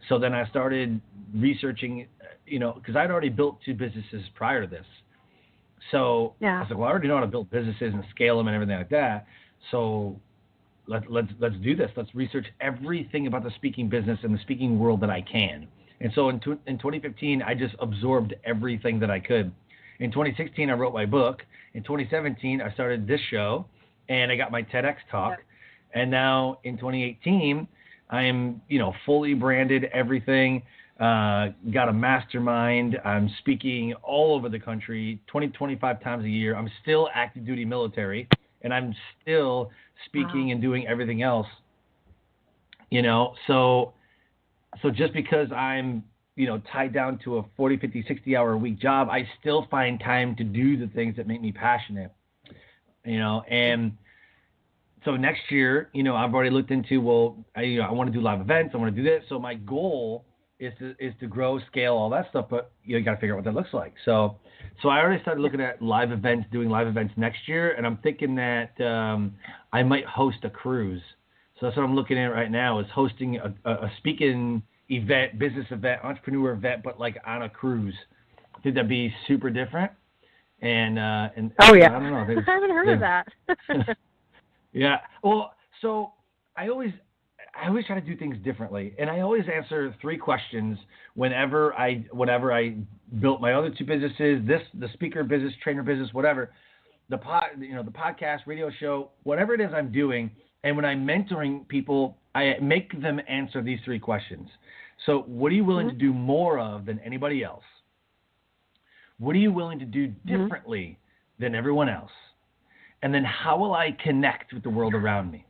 So then I started researching, because I'd already built 2 businesses prior to this. So I was like, well, I already know how to build businesses and scale them and everything like that. So let's do this. Let's research everything about the speaking business and the speaking world that I can. And so in 2015, I just absorbed everything that I could. In 2016, I wrote my book. In 2017, I started this show, and I got my TEDx talk. And now in 2018, I am, fully branded everything. Got a mastermind. I'm speaking all over the country, 25 times a year. I'm still active duty military, and I'm still speaking and doing everything else. So just because I'm, tied down to a 40, 50, 60-hour a week job, I still find time to do the things that make me passionate, and so next year, I've already looked into, I want to do live events. I want to do this. So my goal is to grow, scale, all that stuff, but you got to figure out what that looks like. So I already started looking at live events, doing live events next year, and I'm thinking that I might host a cruise. So that's what I'm looking at right now, is hosting a speaking event, business event, entrepreneur event, but like on a cruise. I think that'd be super different. And oh yeah, I don't know. I haven't heard of that. Yeah. Well, so I always try to do things differently, and I always answer 3 questions whenever I built my other 2 businesses, the speaker business, trainer business, whatever, the podcast, radio show, whatever it is I'm doing. And when I'm mentoring people, I make them answer these 3 questions. So what are you willing to do more of than anybody else? What are you willing to do differently than everyone else? And then how will I connect with the world around me?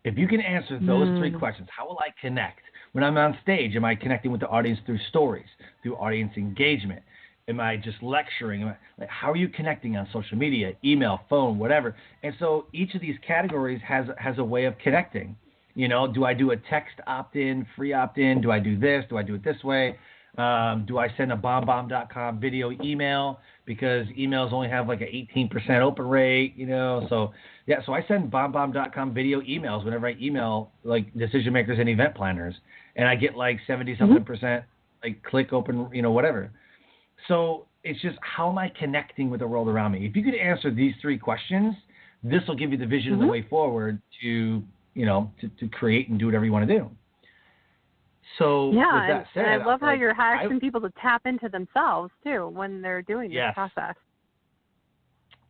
If you can answer those 3 questions, how will I connect? When I'm on stage, am I connecting with the audience through stories, through audience engagement? Am I just lecturing? How are you connecting on social media, email, phone, whatever? And so each of these categories has a way of connecting. Do I do a text opt-in, free opt-in? Do I do this? Do I do it this way? Do I send a bombbomb.com video email? Because emails only have like an 18% open rate, So I send bombbomb.com video emails whenever I email like decision makers and event planners. and I get like 70-something% like click, open, whatever. So it's just, how am I connecting with the world around me? If you could answer these 3 questions, this will give you the vision and the way forward to create and do whatever you want to do. So with that said, and I love how you're asking people to tap into themselves too when they're doing this process.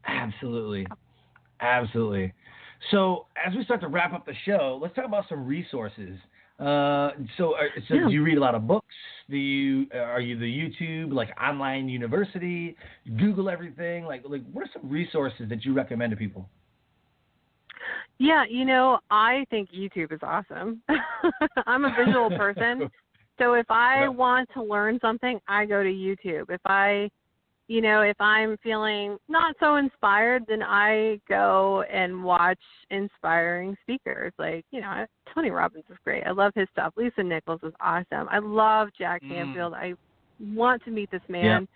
Absolutely. So as we start to wrap up the show, let's talk about some resources. Do you read a lot of books? Are you the YouTube, like online university, Google everything? Like what are some resources that you recommend to people? Yeah, I think YouTube is awesome. I'm a visual person. So if I want to learn something, I go to YouTube. If I'm feeling not so inspired, then I go and watch inspiring speakers. Like, Tony Robbins is great. I love his stuff. Lisa Nichols is awesome. I love Jack Canfield. I want to meet this man.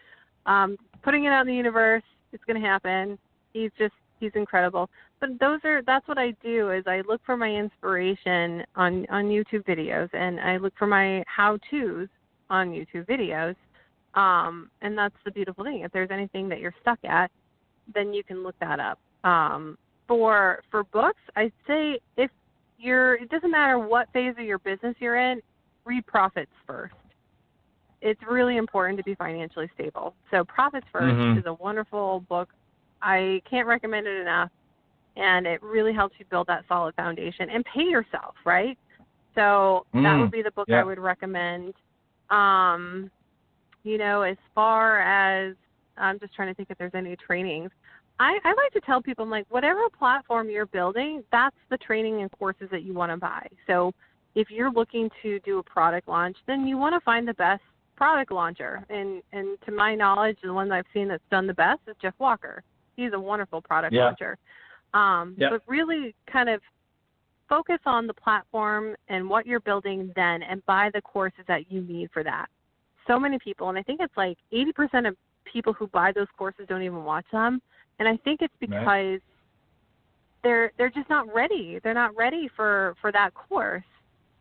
Putting it out in the universe, it's going to happen. He's incredible. But that's what I do, is I look for my inspiration on YouTube videos, and I look for my how-tos on YouTube videos. And that's the beautiful thing. If there's anything that you're stuck at, then you can look that up. For books, I'd say it doesn't matter what phase of your business you're in, read Profits First. It's really important to be financially stable. So Profits First is a wonderful book. I can't recommend it enough, and it really helps you build that solid foundation and pay yourself, right? So that would be the book I would recommend. As far as, I'm just trying to think if there's any trainings. I like to tell people, I'm like, whatever platform you're building, that's the training and courses that you want to buy. So if you're looking to do a product launch, then you want to find the best product launcher. And to my knowledge, the one I've seen that's done the best is Jeff Walker. He's a wonderful product launcher. But really kind of focus on the platform and what you're building then, and buy the courses that you need for that. So many people, and I think it's like 80% of people who buy those courses don't even watch them. And I think it's because they're just not ready. They're not ready for that course.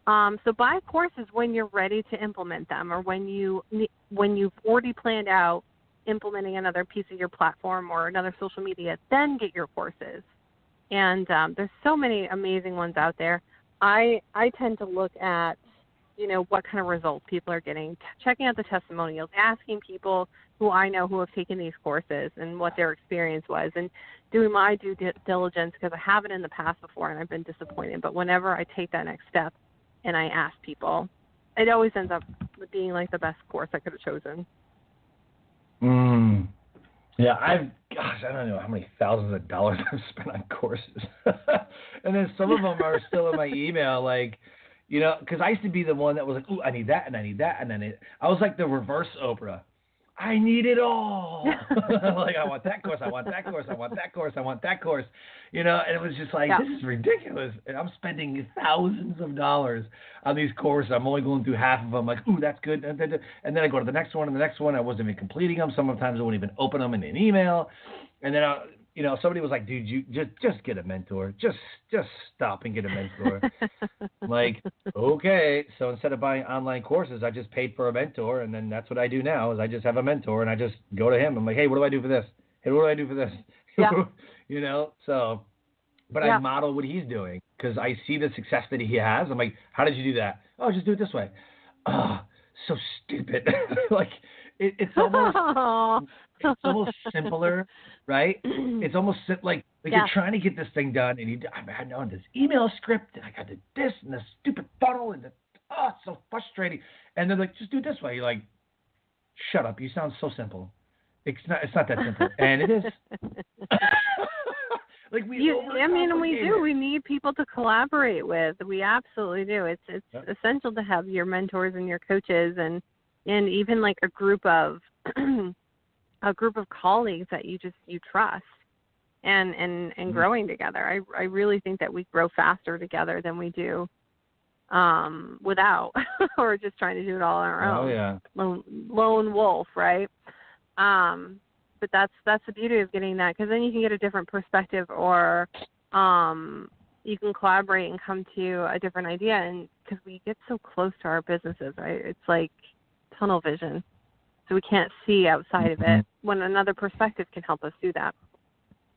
So buy courses when you're ready to implement them, or when you've already planned out implementing another piece of your platform or another social media. Then get your courses. And there's so many amazing ones out there. I tend to look at what kind of results people are getting, checking out the testimonials, asking people who I know who have taken these courses and what their experience was, and doing my due diligence, because I haven't in the past before and I've been disappointed. But whenever I take that next step and I ask people, it always ends up being like the best course I could have chosen. Yeah, I don't know how many thousands of dollars I've spent on courses. And then some of them are still in my email, like, because I used to be the one that was like, ooh, I need that, and I need that, and then I was like the reverse Oprah. I need it all. Like, I want that course, I want that course, I want that course, I want that course. And it was just like, this is ridiculous. And I'm spending thousands of dollars on these courses. I'm only going through half of them. Like, ooh, that's good. And then I go to the next one and the next one. I wasn't even completing them. Sometimes I wouldn't even open them in an email. And then somebody was like, dude, you just get a mentor. Just stop and get a mentor. I'm like, okay. So instead of buying online courses, I just paid for a mentor, and then that's what I do now, is I just have a mentor, and I just go to him. I'm like, hey, what do I do for this? Hey, what do I do for this? Yeah. But I model what he's doing, because I see the success that he has. I'm like, how did you do that? Oh, just do it this way. Oh, so stupid. Like, it's almost... It's almost simpler, right? It's almost like you're trying to get this thing done, and I'm on this email script, and I got to this and this stupid funnel, and it's so frustrating. And they're like, just do it this way. You're like, shut up. You sound so simple. It's not that simple, and it is. We do. We need people to collaborate with. We absolutely do. It's essential to have your mentors and your coaches, and even like a group of colleagues that you trust, and growing together. I really think that we grow faster together than we do without, or just trying to do it all on our own. Oh yeah. Lone wolf, right? But that's the beauty of getting that, because then you can get a different perspective, or you can collaborate and come to a different idea. And because we get so close to our businesses, right? It's like tunnel vision. So we can't see outside of it when another perspective can help us do that.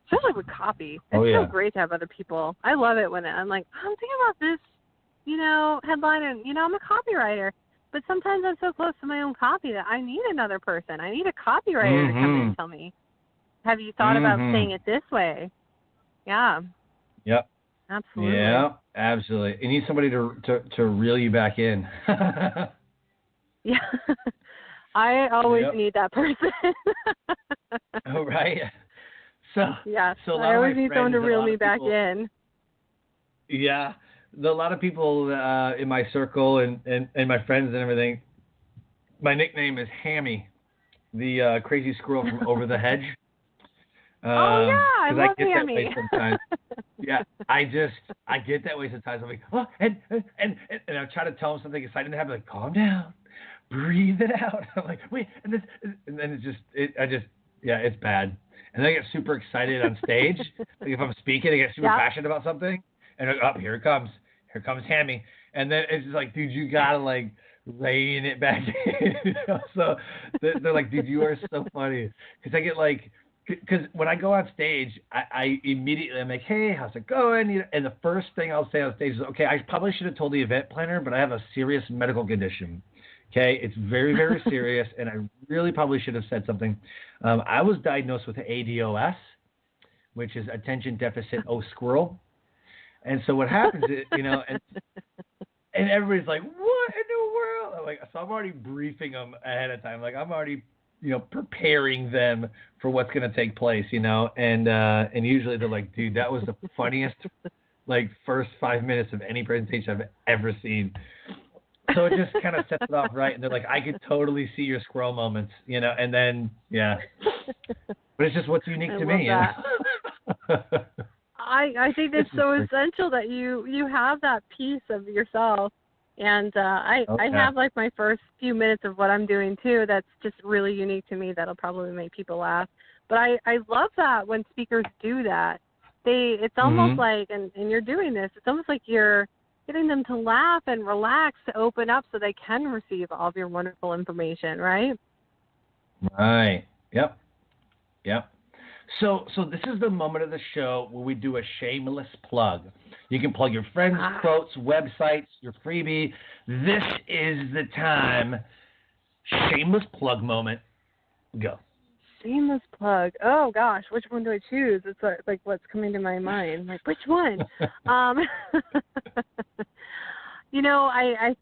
Especially with copy. It's so great to have other people. I love it when I'm like, I'm thinking about this, headline, and, I'm a copywriter. But sometimes I'm so close to my own copy that I need another person. I need a copywriter to come in and tell me, have you thought about saying it this way? Yeah. Yep. Absolutely. Yeah, absolutely. You need somebody to reel you back in. Yeah. I always need that person. Oh, right. So I always need someone to reel me back in. Yeah. A lot of people in my circle and my friends and everything, my nickname is Hammy, the crazy squirrel from Over the Hedge. I love Hammy. Yeah, I get that way sometimes. I'm like, oh, and I try to tell them something exciting to have, like, calm down, breathe it out. I'm like, wait, and then it's bad. And then I get super excited on stage. Like if I'm speaking, I get super passionate about something, and here it comes Hammy, and then it's just like, dude, you gotta like rein it back in. So they're like, dude, you are so funny, because I get like. Because when I go on stage, I immediately, I'm like, hey, how's it going? And the first thing I'll say on stage is, okay, I probably should have told the event planner, but I have a serious medical condition. Okay, it's very, very serious, and I really probably should have said something. I was diagnosed with ADOS, which is attention deficit squirrel. And so what happens is, and everybody's like, what in the world? I'm like, so I'm already briefing them ahead of time. Like I'm already preparing them for what's going to take place, and usually they're like, dude, that was the funniest, like, first 5 minutes of any presentation I've ever seen. So it just kind of sets it off right, and they're like, I could totally see your squirrel moments, and then, yeah. But it's just what's unique to me. I think it's so essential that you have that piece of yourself. And I have like my first few minutes of what I'm doing too. That's just really unique to me. That'll probably make people laugh. But I love that when speakers do that. It's almost like, and you're doing this, it's almost like you're getting them to laugh and relax, to open up so they can receive all of your wonderful information, right? Right. Yep. So this is the moment of the show where we do a shameless plug. You can plug your friends' quotes, websites, your freebie. This is the time. Shameless plug moment. Go. Shameless plug. Oh, gosh. Which one do I choose? It's like what's coming to my mind. Like, which one? I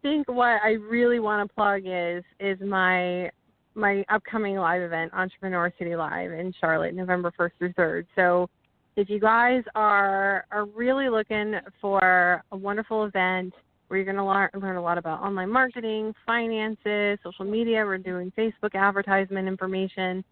think what I really want to plug is my upcoming live event, Entrepreneur City Live in Charlotte, November 1st through 3rd. So if you guys are really looking for a wonderful event where you're going to learn a lot about online marketing, finances, social media, we're doing Facebook advertisement information,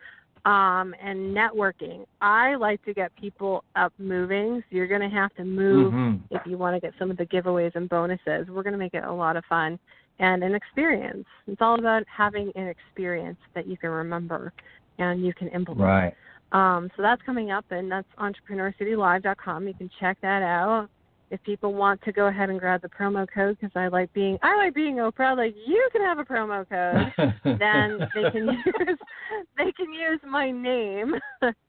and networking. I like to get people up moving, so you're going to have to move if you want to get some of the giveaways and bonuses. We're going to make it a lot of fun. And an experience. It's all about having an experience that you can remember and you can implement. Right. So that's coming up, and that's entrepreneurcitylive.com. You can check that out. If people want to go ahead and grab the promo code, because I like being Oprah, like you can have a promo code, then they can use my name,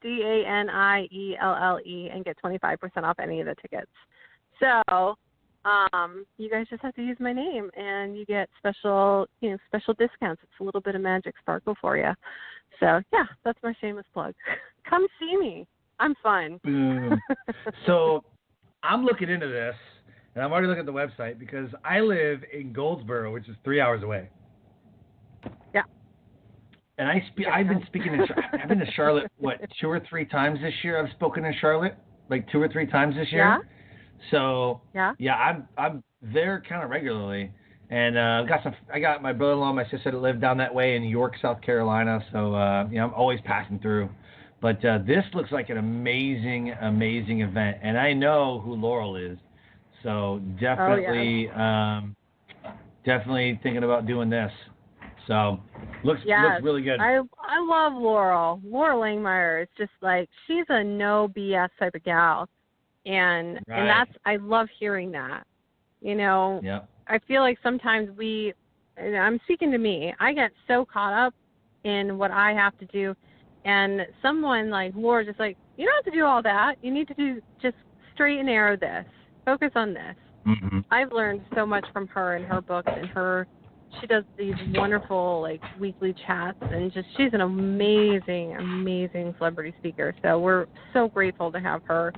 DANIELLE, and get 25% off any of the tickets. So you guys just have to use my name, and you get special discounts. It's a little bit of magic sparkle for you. So yeah, that's my shameless plug. Come see me. I'm fun. So I'm looking into this, and I'm already looking at the website because I live in Goldsboro, which is 3 hours away. Yeah. And I've been speaking I've been to Charlotte 2 or 3 times this year. I've spoken in Charlotte like 2 or 3 times this year. Yeah. So I'm there kind of regularly, and I got my brother-in-law and my sister that live down that way in York, South Carolina. So I'm always passing through. But this looks like an amazing event, and I know who Laurel is. So definitely thinking about doing this. So looks really good. I love Laurel. Laurel Langmeyer is just like, she's a no BS type of gal. And Right. and that's, I love hearing that. You know, Yep. I feel like sometimes and I'm speaking to me, I get so caught up in what I have to do, and someone like Laura just like, you don't have to do all that. You need to do just straight and narrow this. Focus on this. Mm-hmm. I've learned so much from her and her books and she does these wonderful like weekly chats, and she's an amazing celebrity speaker. So we're so grateful to have her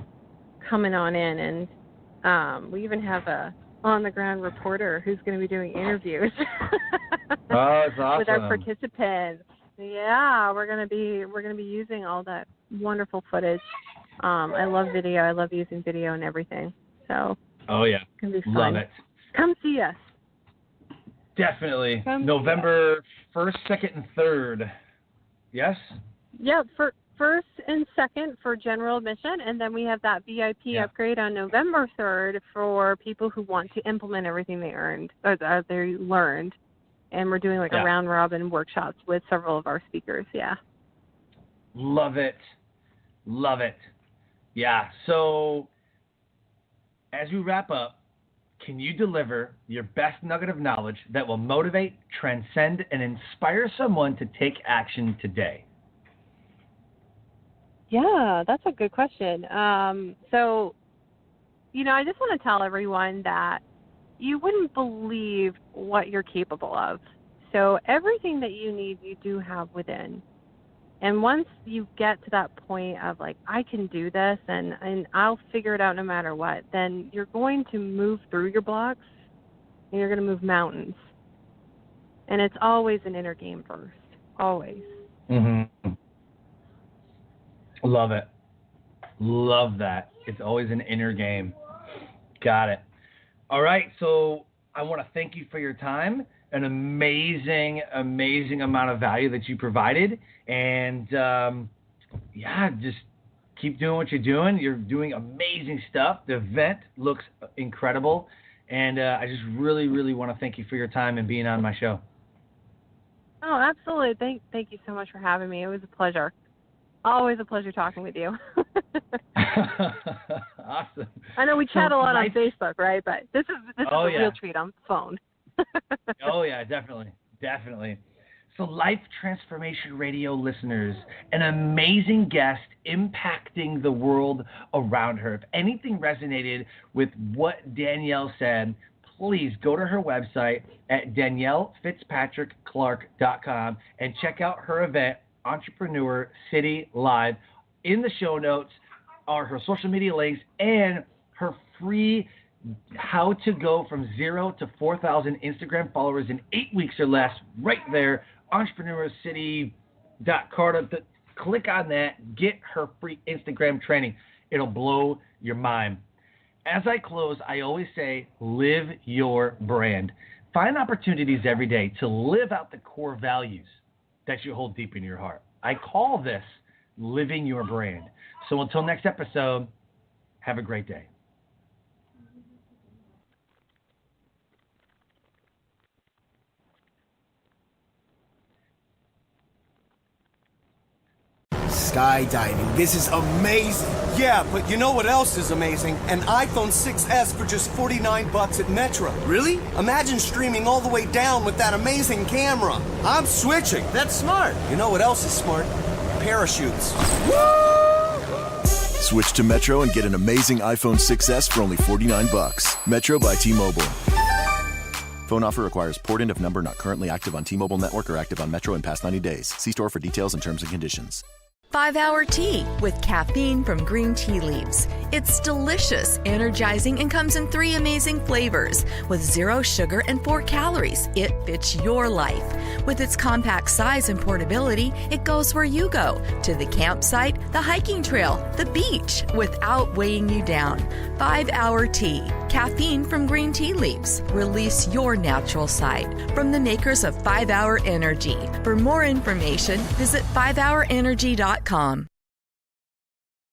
coming on in, and we even have a on the ground reporter who's going to be doing interviews Oh, it's awesome. with our participants. Yeah, we're going to be using all that wonderful footage. I love video. I love using video and everything. So Oh, yeah. it's going to be fun. Love it. Come see us. Definitely. Come November 1st, 2nd, and 3rd. Yes? Yep, for first and second for general admission, and then we have that VIP upgrade on November 3rd for people who want to implement everything they learned. And we're doing like a round robin workshops with several of our speakers. Yeah. Love it. Love it. Yeah. So as we wrap up, can you deliver your best nugget of knowledge that will motivate, transcend, and inspire someone to take action today? Yeah, that's a good question. So, I just want to tell everyone that you wouldn't believe what you're capable of. So everything that you need, you do have within. And once you get to that point of like, I can do this and I'll figure it out no matter what, then you're going to move through your blocks and you're going to move mountains. And it's always an inner game first. Always. Mm-hmm. Love it. Love that. It's always an inner game. Got it. All right. So I want to thank you for your time. An amazing amount of value that you provided. And, just keep doing what you're doing. You're doing amazing stuff. The event looks incredible. And I just really, really want to thank you for your time and being on my show. Oh, absolutely. Thank you so much for having me. It was a pleasure. Always a pleasure talking with you. Awesome. I know we chat a lot on Facebook, right? But this is a real treat on the phone. Oh, yeah, definitely. So Life Transformation Radio listeners, an amazing guest impacting the world around her. If anything resonated with what Danielle said, please go to her website at DanielleFitzpatrickClark.com and check out her event, Entrepreneur City Live. In the show notes are her social media links and her free how to go from 0 to 4,000 Instagram followers in 8 weeks or less right there, entrepreneurcity.carta. Click on that, get her free Instagram training. It'll blow your mind. As I close, I always say, live your brand. Find opportunities every day to live out the core values that you hold deep in your heart. I call this living your brand. So until next episode, have a great day. Skydiving. This is amazing. Yeah, but you know what else is amazing? An iPhone 6S for just $49 at Metro. Really? Imagine streaming all the way down with that amazing camera. I'm switching. That's smart. You know what else is smart? Parachutes. Switch to Metro and get an amazing iPhone 6S for only $49. Metro by T-Mobile. Phone offer requires port-in of number not currently active on T-Mobile network or active on Metro in past 90 days. See store for details and terms and conditions. 5-Hour Tea with caffeine from green tea leaves. It's delicious, energizing, and comes in 3 amazing flavors with 0 sugar and 4 calories. It fits your life. With its compact size and portability, it goes where you go, to the campsite, the hiking trail, the beach, without weighing you down. 5-Hour Tea, caffeine from green tea leaves. Release your natural side. From the makers of 5-Hour Energy. For more information, visit 5hourenergy.com.